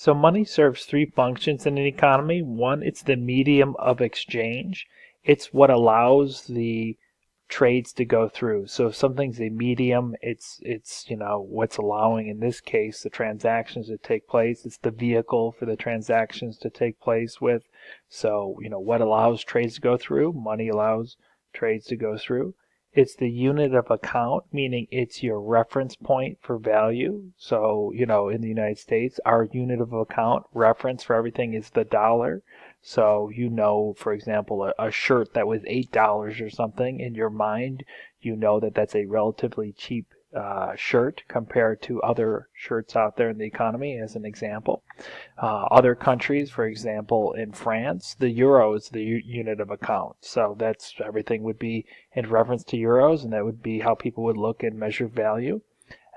So money serves three functions in an economy. One, it's the medium of exchange. It's what allows the trades to go through. So if something's a medium, it's what's allowing in this case the transactions to take place. It's the vehicle for the transactions to take place with. So, what allows trades to go through? Money allows trades to go through. It's the unit of account, meaning it's your reference point for value. So, in the United States, our unit of account reference for everything is the dollar. So, for example, a shirt that was $8 or something in your mind, you know that that's a relatively cheap shirt compared to other shirts out there in the economy, as an example. Other countries, for example, in France, the euro is the unit of account. So that's everything would be in reference to euros, and that would be how people would look and measure value.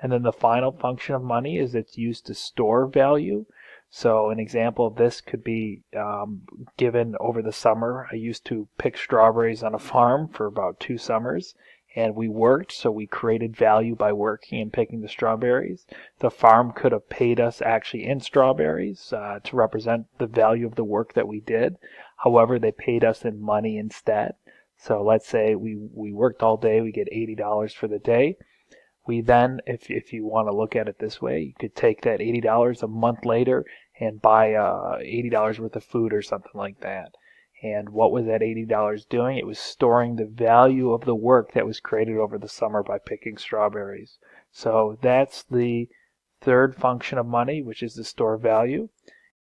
And then the final function of money is it's used to store value. So an example of this could be given over the summer. I used to pick strawberries on a farm for about 2 summers, and we worked, so we created value by working and picking the strawberries. The farm could have paid us actually in strawberries to represent the value of the work that we did. However, they paid us in money instead. So let's say we worked all day, we get $80 for the day. We then, if you want to look at it this way, you could take that $80 a month later and buy $80 worth of food or something like that. And what was that $80 doing? It was storing the value of the work that was created over the summer by picking strawberries. So that's the third function of money, which is to store value.